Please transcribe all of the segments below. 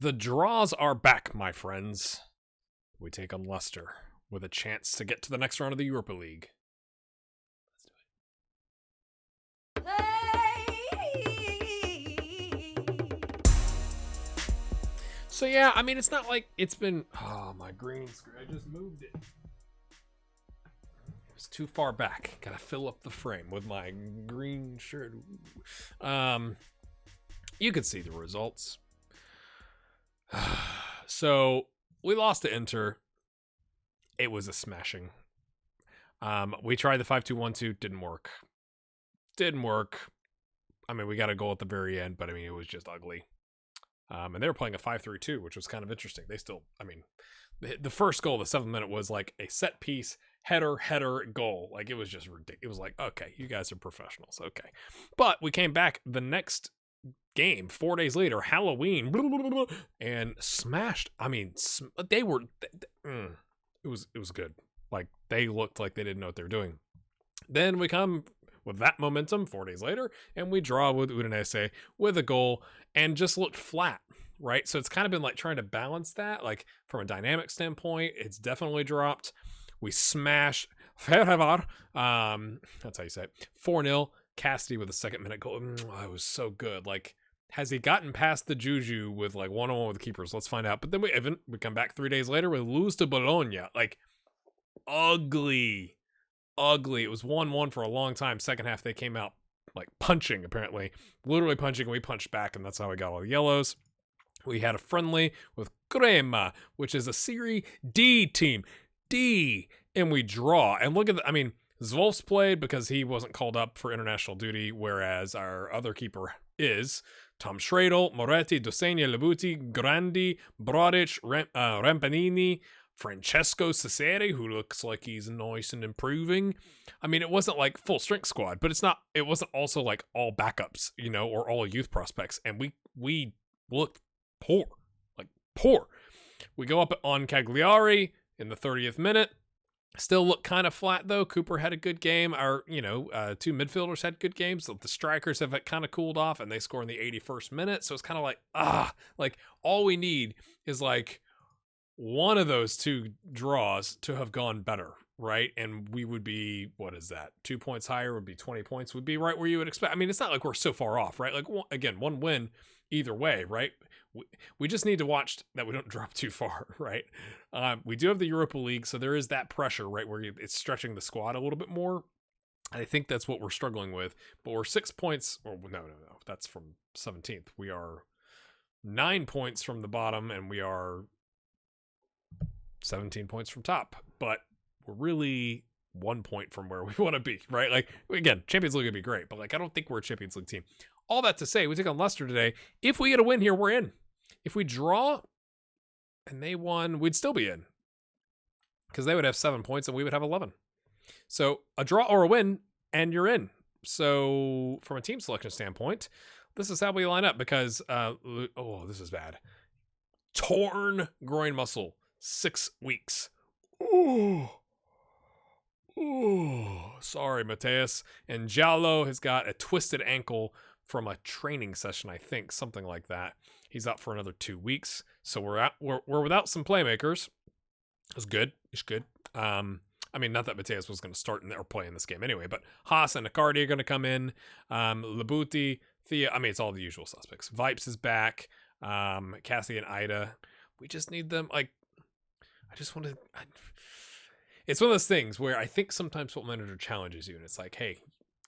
The draws are back, my friends. We take on Leicester with a chance to get to the next round of the Europa League. Let's do it. So yeah, I mean, it's not like it's been... Oh, my green screen. I just moved it. It was too far back. Gotta fill up the frame with my green shirt. You could see the results. So we lost to Inter. It was a smashing. We tried the 5-2-1-2, didn't work. I mean, we got a goal at the very end, but I mean, it was just ugly. And they were playing a 5-3-2, which was kind of interesting. They still, I mean, the first goal, the 7th minute, was like a set piece header goal. Like, it was just ridiculous. It was like, okay, you guys are professionals. Okay. But we came back the next game 4 days later, Halloween, and smashed. I mean, they were, it was good. Like, they looked like they didn't know what they were doing. Then we come with that momentum 4 days later, and we draw with Udinese with a goal and just looked flat, right? So it's kind of been like trying to balance that. Like, from a dynamic standpoint, it's definitely dropped. We smashed Ferravar, that's how you say it, 4-0. Cassidy with a 2nd minute goal. Oh, it was so good. Like, has he gotten past the juju with like 1-on-1 with the keepers? Let's find out. But then we come back 3 days later, we lose to Bologna. Like, ugly. It was 1-1 for a long time. Second half, they came out like punching, apparently. Literally punching, and we punched back, and that's how we got all the yellows. We had a friendly with Crema, which is a Serie D team. D. And we draw. And look at I mean, Zvolf's played because he wasn't called up for international duty, whereas our other keeper is Tom Schradel, Moretti, Dosegna, Labuti, Grandi, Brodic, Rampanini, Francesco Cesare, who looks like he's nice and improving. I mean, it wasn't like full strength squad, but it wasn't also like all backups, you know, or all youth prospects. And we looked poor. We go up on Cagliari in the 30th minute. Still look kind of flat, though. Cooper had a good game. Our, two midfielders had good games. The strikers have kind of cooled off, and they score in the 81st minute. So it's kind of like all we need is like one of those two draws to have gone better, right? And we would be, what is that? 2 points higher would be 20 points, would be right where you would expect. I mean, it's not like we're so far off, right? Like, again, one win either way, right? We just need to watch that we don't drop too far, right? We do have the Europa League, so there is that pressure, right, where it's stretching the squad a little bit more. I think that's what we're struggling with. But we're 6 points, or no, that's from 17th. We are 9 points from the bottom, and we are 17 points from top. But we're really 1 point from where we want to be, right? Like, again, Champions League would be great, but like, I don't think we're a Champions League team. All that to say, we take on Leicester today. If we get a win here, we're in. If we draw and they won, we'd still be in, because they would have 7 points and we would have 11. So a draw or a win and you're in. So from a team selection standpoint, this is how we line up, because, this is bad. Torn groin muscle, 6 weeks. Sorry, Mateus. And Giallo has got a twisted ankle from a training session, I think, something like that. He's out for another 2 weeks. So we're without some playmakers. It's good. I mean, not that Mateus was going to start or play in this game anyway, but Haas and Icardi are going to come in. Labuti, Thea, I mean, it's all the usual suspects. Vipes is back. Cassie and Ida. We just need them. Like, it's one of those things where I think sometimes Football Manager challenges you, and it's like, hey,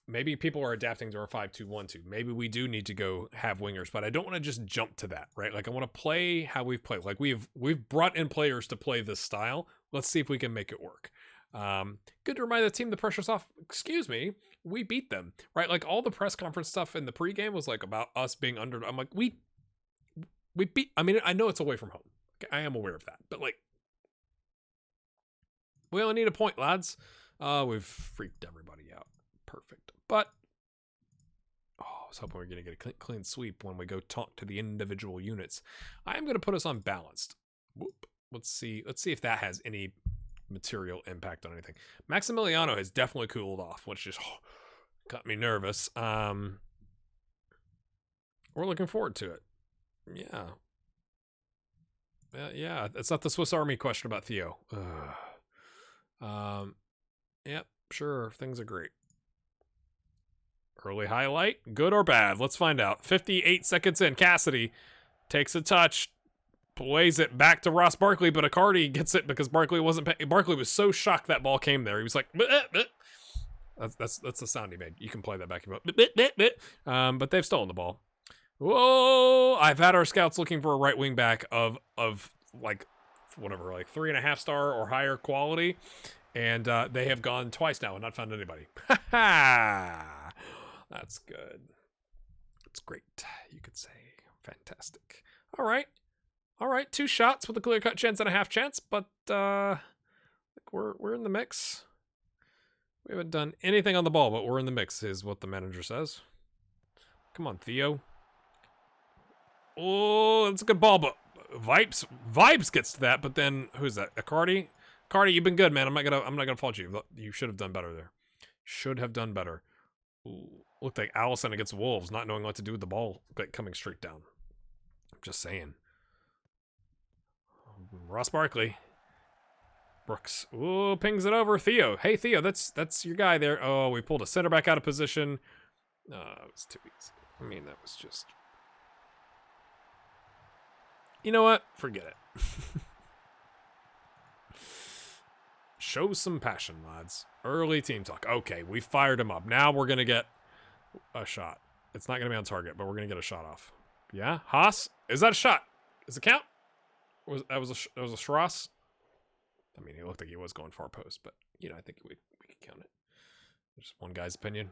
maybe people are adapting to our 5-2-1-2. Maybe we do need to go have wingers, but I don't want to just jump to that, right? Like, I want to play how we've played. Like, we've brought in players to play this style. Let's see if we can make it work. Good to remind the team the pressure's off. Excuse me, we beat them, right? Like, all the press conference stuff in the pregame was like about us being under. I'm like, we beat. I mean, I know it's away from home. Okay, I am aware of that, but like, we only need a point, lads. We've freaked everybody out. Perfect. But I was hoping we were going to get a clean sweep when we go talk to the individual units. I am going to put us on balanced. Whoop. Let's see if that has any material impact on anything. Maximiliano has definitely cooled off, which just got me nervous. We're looking forward to it. Yeah. Yeah, it's not the Swiss Army question about Theo. Yep, sure, things are great. Early highlight, good or bad? Let's find out. 58 seconds in, Cassidy takes a touch, plays it back to Ross Barkley, but Icardi gets it because Barkley was so shocked that ball came there. He was like, bleh, bleh. That's the sound he made. You can play that back. But they've stolen the ball. Whoa! I've had our scouts looking for a right wing back of like whatever, like 3.5 star or higher quality, and they have gone twice now and not found anybody. That's good. That's great. You could say fantastic. All right. 2 shots with a clear-cut chance and a half chance, but we're in the mix. We haven't done anything on the ball, but we're in the mix, is what the manager says. Come on, Theo. Oh, that's a good ball, but Vibes gets to that, but then who's that? Icardi? Icardi, you've been good, man. I'm not gonna fault you. You should have done better there. Should have done better. Ooh, looked like Allison against Wolves, not knowing what to do with the ball, like coming straight down. I'm just saying. Ross Barkley. Brooks. Ooh, pings it over. Theo. Hey, Theo, that's your guy there. Oh, we pulled a center back out of position. It was too easy. I mean, that was just... You know what? Forget it. Show some passion, lads. Early team talk. Okay, we fired him up. Now we're going to get a shot. It's not going to be on target, but we're going to get a shot off. Yeah? Haas? Is that a shot? Does it count? That was a Schross? I mean, he looked like he was going far post, but, you know, I think we could count it. Just one guy's opinion.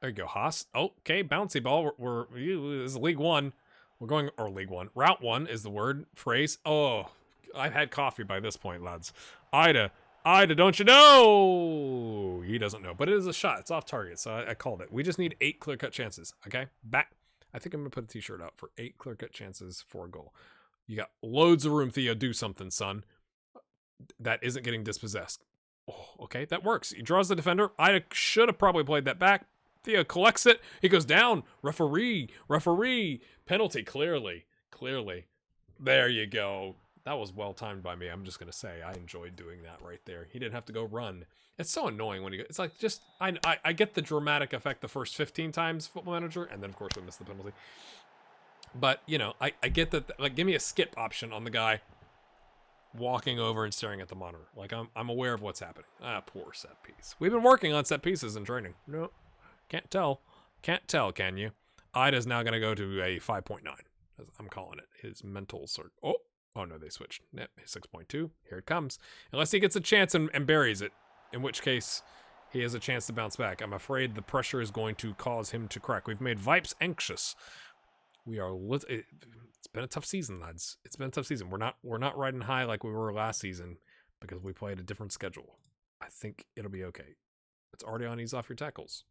There you go, Haas. Oh, okay, bouncy ball. This is League One. We're going, or League One. Route 1 is the word, phrase. Oh, I've had coffee by this point, lads. Ida, don't you know? He doesn't know, but it is a shot. It's off target, so I called it. We just need 8 clear-cut chances, okay? Back. I think I'm going to put a t-shirt out for 8 clear-cut chances for a goal. You got loads of room, Theo. Do something, son. That isn't getting dispossessed. Oh, okay, that works. He draws the defender. I should have probably played that back. Theo collects it. He goes down. Referee. Penalty, clearly. There you go. That was well timed by me. I'm just going to say I enjoyed doing that right there. He didn't have to go run. It's so annoying when it's like just, I get the dramatic effect the first 15 times, Football Manager, and then of course we missed the penalty. But, you know, I get that, like, give me a skip option on the guy walking over and staring at the monitor. Like, I'm aware of what's happening. Poor set piece. We've been working on set pieces in training. No, can't tell, can you? Ida's now going to go to a 5.9. I'm calling it. His mental sort. Oh no, they switched. Yep, 6.2. Here it comes. Unless he gets a chance and buries it, in which case he has a chance to bounce back. I'm afraid the pressure is going to cause him to crack. We've made Vipes anxious. We are. It's been a tough season, lads. It's been a tough season. We're not riding high like we were last season because we played a different schedule. I think it'll be okay. It's already on ease off your tackles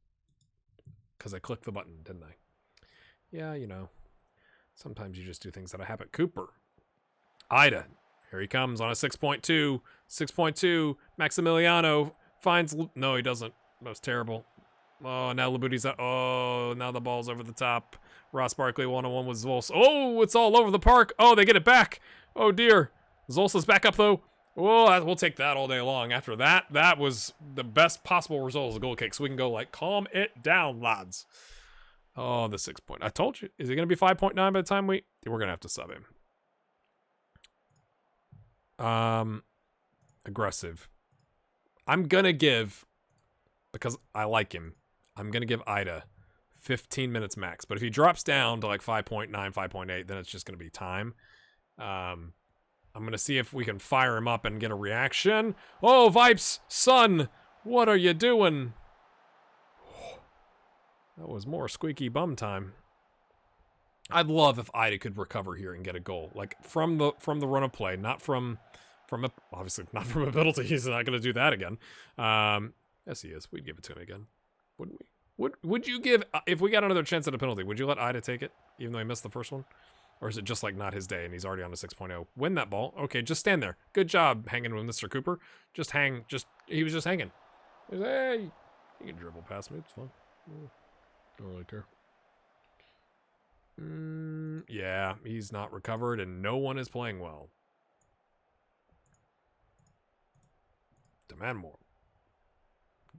because I clicked the button, didn't I? Yeah, you know. Sometimes you just do things that happen. Cooper. Ida. Here he comes on a 6.2. 6.2. Maximiliano finds... No, he doesn't. That was terrible. Oh, now Labuti's out. Oh, now the ball's over the top. Ross Barkley 1-on-1 with Zolce. Oh, it's all over the park. Oh, they get it back. Oh, dear. Zolce's back up, though. Oh, we'll take that all day long. After that, that was the best possible result as a goal kick. So we can go, like, calm it down, lads. Oh, the 6 point. I told you. Is it going to be 5.9 by the time we're going to have to sub him. Aggressive. I'm going to give, because I like him, I'm going to give Ida 15 minutes max. But if he drops down to like 5.9, 5.8, then it's just going to be time. I'm going to see if we can fire him up and get a reaction. Oh, Vipes, son, what are you doing? That was more squeaky bum time. I'd love if Ida could recover here and get a goal. Like from the run of play, not from obviously not from a penalty. He's not going to do that again. Yes, he is. We'd give it to him again, wouldn't we? Would you give, if we got another chance at a penalty, would you let Ida take it, even though he missed the first one? Or is it just like not his day and he's already on a 6.0? Win that ball. Okay, just stand there. Good job hanging with Mr. Cooper. Just hang. He was just hanging. He was, hey, you can dribble past me. It's fine. Don't really care. Yeah, he's not recovered and no one is playing well. Demand more.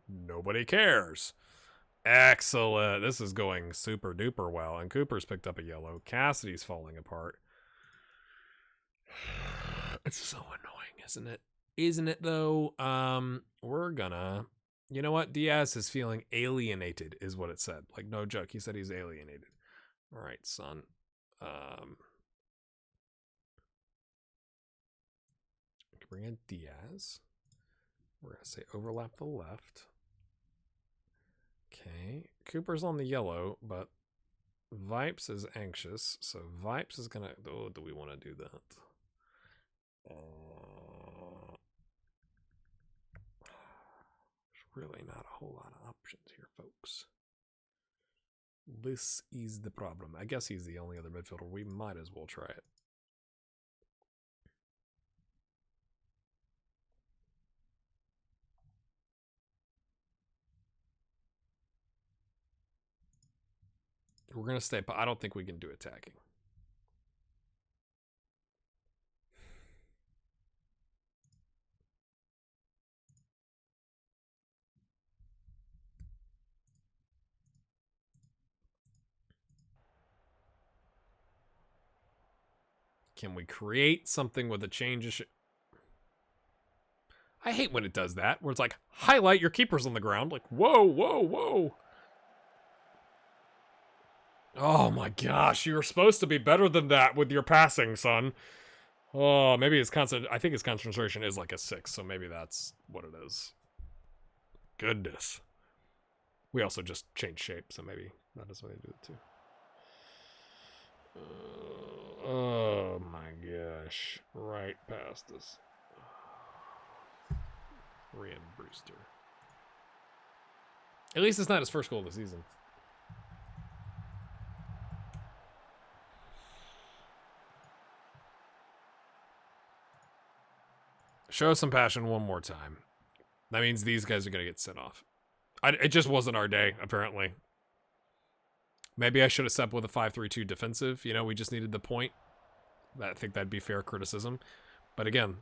Nobody cares. Excellent. This is going super duper well. And Cooper's picked up a yellow. Cassidy's falling apart. It's so annoying, isn't it? Isn't it though? We're gonna... You know what? Diaz is feeling alienated, is what it said. Like, no joke. He said he's alienated. All right, son. Bring in Diaz. We're gonna say overlap the left. Okay. Cooper's on the yellow, but Vipes is anxious. So Vipes is gonna... Oh, do we want to do that? There's really not a whole lot of options here, folks. This is the problem. I guess he's the only other midfielder. We might as well try it. We're going to stay, but I don't think we can do attacking. Can we create something with a change? I hate when it does that, where it's like, highlight your keepers on the ground. Like, whoa, whoa, whoa. Oh my gosh, you were supposed to be better than that with your passing, son. Oh, maybe his I think his concentration is like a 6, so maybe that's what it is. Goodness. We also just changed shape, so maybe that is why they do it too. Oh my gosh. Right past us. Rian Brewster. At least it's not his first goal of the season. Show some passion one more time. That means these guys are going to get sent off. It just wasn't our day, apparently. Maybe I should have stepped with a 5-3-2 defensive. You know, we just needed the point. I think that'd be fair criticism. But again,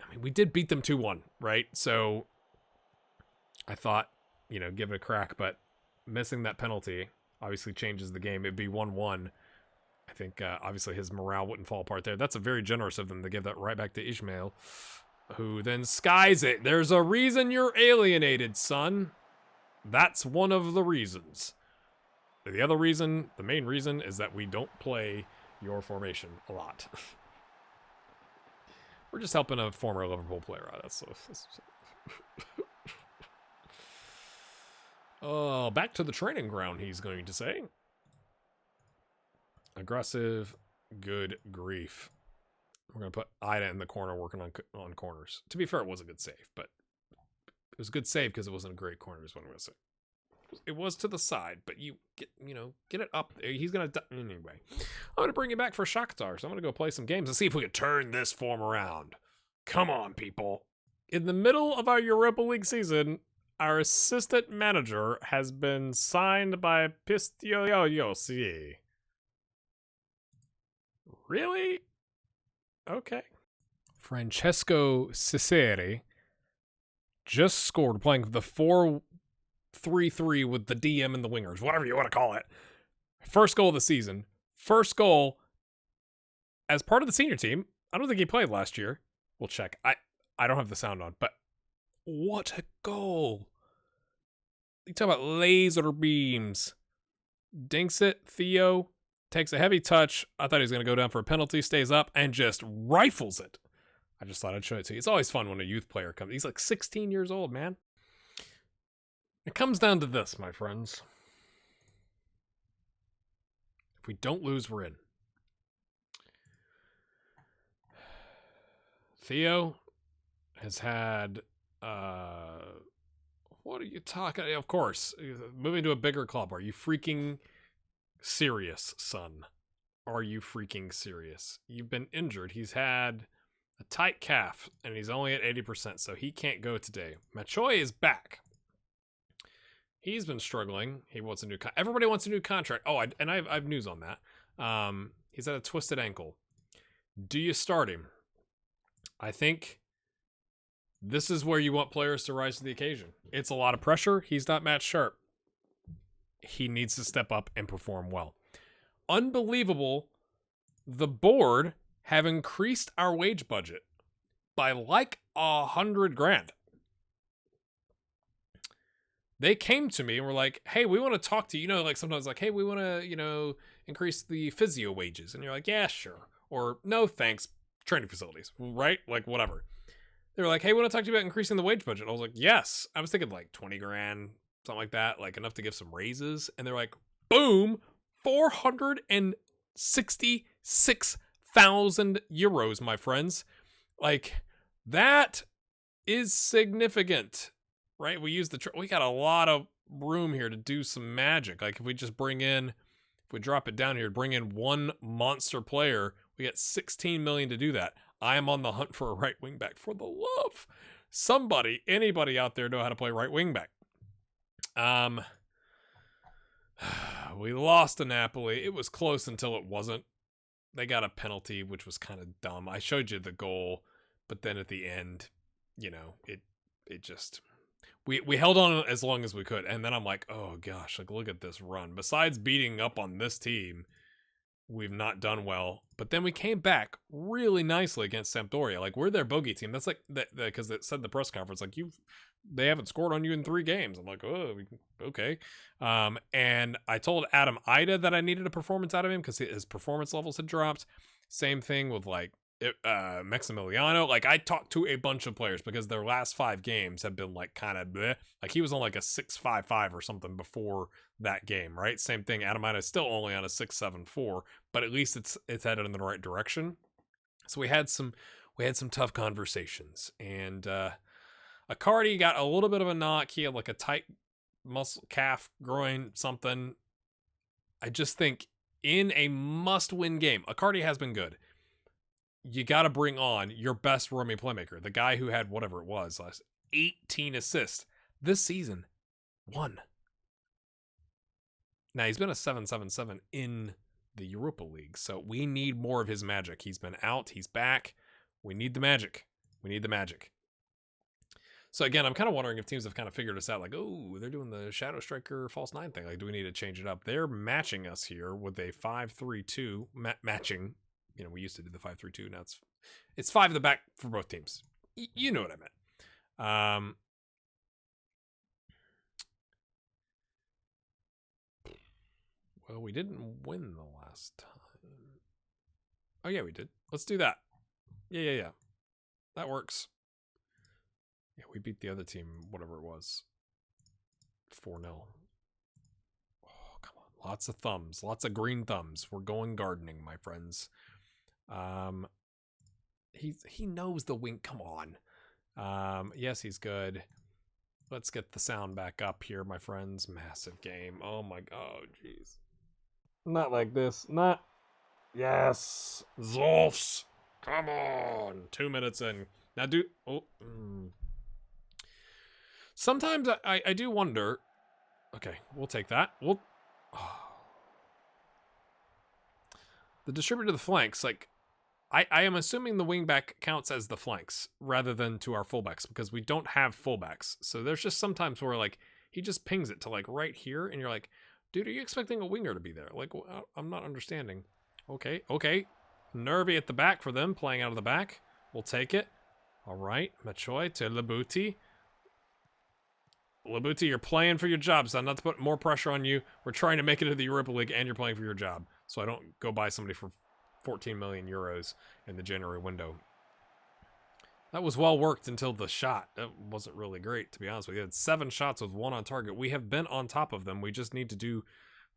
I mean, we did beat them 2-1, right? So I thought, you know, give it a crack. But missing that penalty obviously changes the game. It'd be 1-1. I think, obviously, his morale wouldn't fall apart there. That's a very generous of them to give that right back to Ishmael, who then skies it. There's a reason you're alienated, son. That's one of the reasons. The other reason, the main reason, is that we don't play your formation a lot. We're just helping a former Liverpool player out. That's so... Oh, back to the training ground, he's going to say. Aggressive, good grief. We're going to put Ida in the corner working on corners. To be fair, it was a good save, but it was a good save because it wasn't a great corner is what I'm going to say. It was to the side, but you get it up there. He's going to... Anyway, I'm going to bring you back for Shaktar, so I'm going to go play some games and see if we can turn this form around. Come on, people. In the middle of our Europa League season, our assistant manager has been signed by Pistigliosi. Really? Okay. Francesco Cesare just scored playing the 4-3-3 with the DM and the wingers, whatever you want to call it. First goal of the season. First goal as part of the senior team. I don't think he played last year. We'll check. I don't have the sound on, but what a goal. You talk about laser beams. Dinks it. Theo takes a heavy touch. I thought he was going to go down for a penalty, stays up, and just rifles it. I just thought I'd show it to you. It's always fun when a youth player comes. He's like 16 years old, man. It comes down to this, my friends. If we don't lose, we're in. Theo has had... what are you talking... Of course, moving to a bigger club. Are you freaking... serious, son? Are you freaking serious? You've been injured. He's had a tight calf, and he's only at 80%, so he can't go today. Machoy is back. He's been struggling. He wants a new... Everybody wants a new contract. Oh, and I have news on that. He's at a twisted ankle. Do you start him? I think this is where you want players to rise to the occasion. It's a lot of pressure. He's not Matt Sharp. He needs to step up and perform well. Unbelievable. The board have increased our wage budget by like $100,000. They came to me and were like, hey, we want to talk to you. You know, like sometimes like, hey, we want to, you know, increase the physio wages. And you're like, yeah, sure. Or no, thanks. Training facilities, right? Like whatever. They were like, hey, we want to talk to you about increasing the wage budget. I was like, yes. I was thinking like 20 grand, something like that, like enough to give some raises. And they're like, boom, 466,000 euros, my friends. Like that is significant. Right, we we got a lot of room here to do some magic. Like if we drop it down here, bring in one monster player, we get 16 million to do that. I am on the hunt for a right wing back. For the love, anybody out there know how to play right wing back? We lost to Napoli. It was close until it wasn't. They got a penalty, which was kind of dumb. I showed you the goal, but then at the end, you know, it just. We held on as long as we could, and then I'm like, oh gosh, like look at this run. Besides beating up on this team, we've not done well. But then we came back really nicely against Sampdoria. Like we're their bogey team. That's like that because it said in the press conference, like they haven't scored on you in 3 games. I'm like, oh, okay. And I told Adam Ida that I needed a performance out of him because his performance levels had dropped. Same thing with like. Maximiliano, like I talked to a bunch of players because their last 5 games have been like kind of bleh. Like he was on like a 6.55 or something before that game, right? Same thing. Adamina is still only on a 6.74, but at least it's headed in the right direction. So we had some tough conversations, and Icardi got a little bit of a knock. He had like a tight muscle, calf, groin, something. I just think in a must-win game, Icardi has been good. You got to bring on your best roaming playmaker, the guy who had whatever it was last 18 assists this season. 1. Now he's been a 7.77 in the Europa League, so we need more of his magic. He's been out, he's back. We need the magic. So again, I'm kind of wondering if teams have kind of figured us out, like, oh, they're doing the Shadow Striker false 9 thing. Like, do we need to change it up? They're matching us here with a 5-3-2 matching. You know, we used to do the 5-3-2. Now it's 5 at the back for both teams. You know what I meant. Well, we didn't win the last time. Oh, yeah, we did. Let's do that. Yeah. That works. Yeah, we beat the other team, whatever it was. 4-0. Oh, come on. Lots of thumbs. Lots of green thumbs. We're going gardening, my friends. He knows the wink. Come on. Yes, he's good. Let's get the sound back up here, my friends. Massive game. Oh my god, jeez. Not like this. Not. Yes. Zolfs. Come on. 2 minutes in. Now do. Oh. Sometimes I do wonder. Okay, we'll take that. We'll. Oh. The distributor to the flanks, like. I am assuming the wingback counts as the flanks rather than to our fullbacks because we don't have fullbacks. So there's just sometimes where like he just pings it to like right here and you're like, dude, are you expecting a winger to be there? Like, I'm not understanding. Okay. Nervy at the back for them, playing out of the back. We'll take it. All right. Machoy to Labuti. Labuti, you're playing for your job, son. Not to put more pressure on you. We're trying to make it to the Europa League and you're playing for your job. So I don't go buy somebody for 14 million euros in the January window. That was well worked until the shot. That wasn't really great, to be honest with you. He had 7 shots with 1 on target. We have been on top of them. We just need to do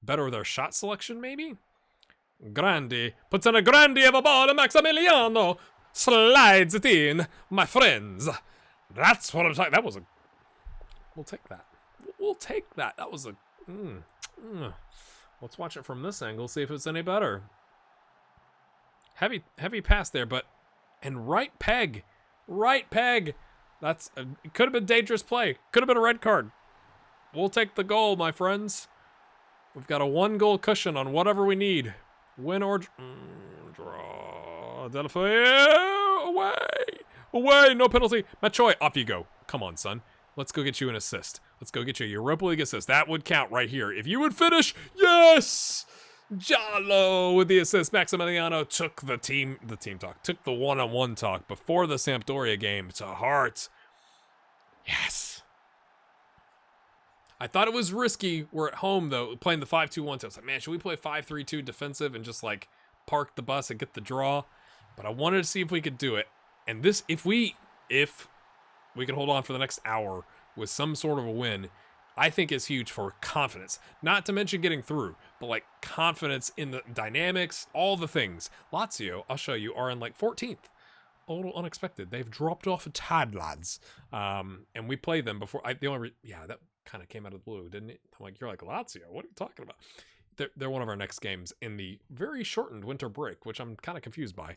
better with our shot selection, maybe? Grandi puts in a grandi of a ball, and Maximiliano slides it in, my friends. That's what I'm talking. That was a. We'll take that. We'll take that. That was a. Let's watch it from this angle. See if it's any better. Heavy pass there, but and right peg. That's it could have been dangerous play. Could have been a red card. We'll take the goal, my friends. We've got a 1-goal cushion on whatever we need. Win or draw. Delafeu away. Away. No penalty. Machoy, off you go. Come on, son. Let's go get you an assist. Let's go get you a Europa League assist. That would count right here. If you would finish, yes! Giallo with the assist. Maximiliano took the team talk, took the one-on-one talk before the Sampdoria game to heart. Yes. I thought it was risky. We're at home, though, playing the 5-2-1. So I was like, man, should we play 5-3-2 defensive and just, like, park the bus and get the draw? But I wanted to see if we could do it. And this, if we can hold on for the next hour with some sort of a win, I think is huge for confidence. Not to mention getting through, but, like, confidence in the dynamics, all the things. Lazio, I'll show you, are in, like, 14th. A little unexpected. They've dropped off a tad, lads. And we played them before. That kind of came out of the blue, didn't it? I'm like, you're like, Lazio, what are you talking about? They're one of our next games in the very shortened winter break, which I'm kind of confused by.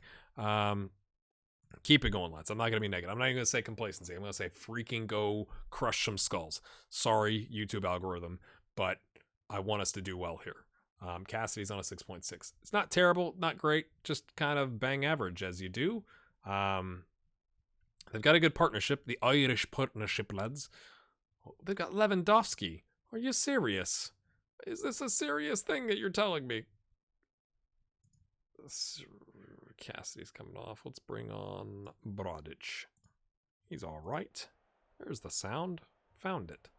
Keep it going, lads. I'm not going to be negative. I'm not even going to say complacency. I'm going to say freaking go crush some skulls. Sorry, YouTube algorithm, but I want us to do well here. Cassidy's on a 6.6. It's not terrible, not great, just kind of bang average as you do. They've got a good partnership, the Irish partnership, lads. They've got Lewandowski. Are you serious? Is this a serious thing that you're telling me? Cassidy's coming off. Let's bring on Brodic. He's all right. There's the sound. Found it.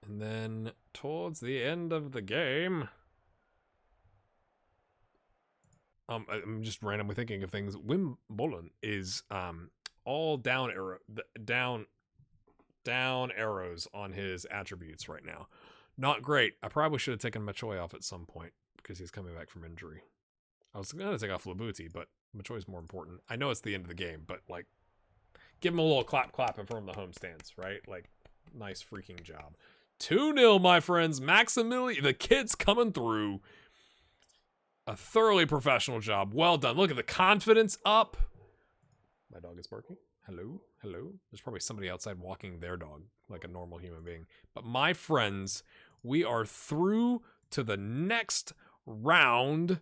And then towards the end of the game, I'm just randomly thinking of things. Wimbledon is all down arrows on his attributes right now. Not great. I probably should have taken Machoy off at some point because he's coming back from injury. I was going to take off Labuti, but Machoy's more important. I know it's the end of the game, but, like, give him a little clap in front of the home stands, right? Like, nice freaking job. 2-0, my friends. Maximilian, the kid's coming through. A thoroughly professional job. Well done. Look at the confidence up. My dog is barking. Hello? Hello? There's probably somebody outside walking their dog like a normal human being. But my friends, we are through to the next round.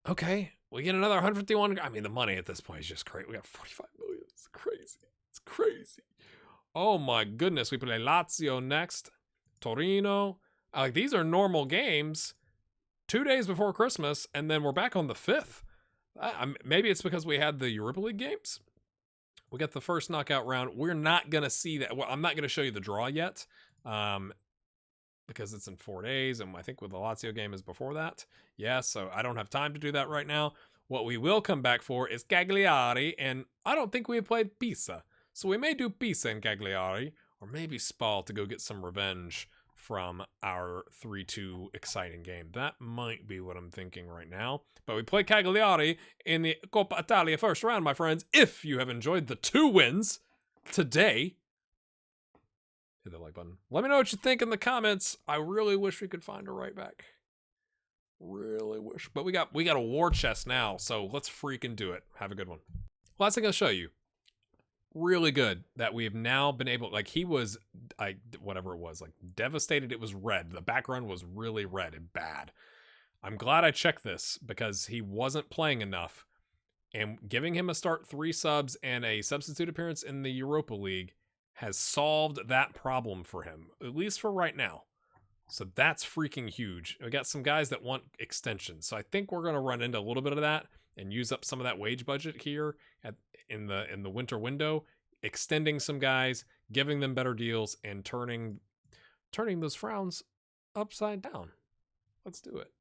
Okay. We get another 151. I mean, the money at this point is just crazy. We got 45 million. It's crazy. It's crazy. Oh my goodness. We play Lazio next. Torino. Like, these are normal games 2 days before Christmas, and then we're back on the 5th. Maybe it's because we had the Europa League games. We got the first knockout round. We're not going to see that. Well, I'm not going to show you the draw yet because it's in 4 days, and I think with the Lazio game is before that. Yeah, so I don't have time to do that right now. What we will come back for is Cagliari, and I don't think we have played Pisa. So we may do Pisa and Cagliari, or maybe Spal to go get some revenge from our 3-2 exciting game. That might be what I'm thinking right now. But we play Cagliari in the Coppa Italia first round, my friends. If you have enjoyed the 2 wins today, hit the like button. Let me know what you think in the comments. I really wish we could find a right back. Really wish. But we got a war chest now, so let's freaking do it. Have a good one. Last thing I'll show you. Really good that we have now been able, like, he was, whatever it was, like, devastated. It was red. The background was really red and bad. I'm glad I checked this because he wasn't playing enough, and giving him a start 3 subs and a substitute appearance in the Europa League has solved that problem for him, at least for right now. So that's freaking huge. We got some guys that want extensions. So I think we're going to run into a little bit of that and use up some of that wage budget here in the winter window, extending some guys, giving them better deals, and turning those frowns upside down. Let's do it.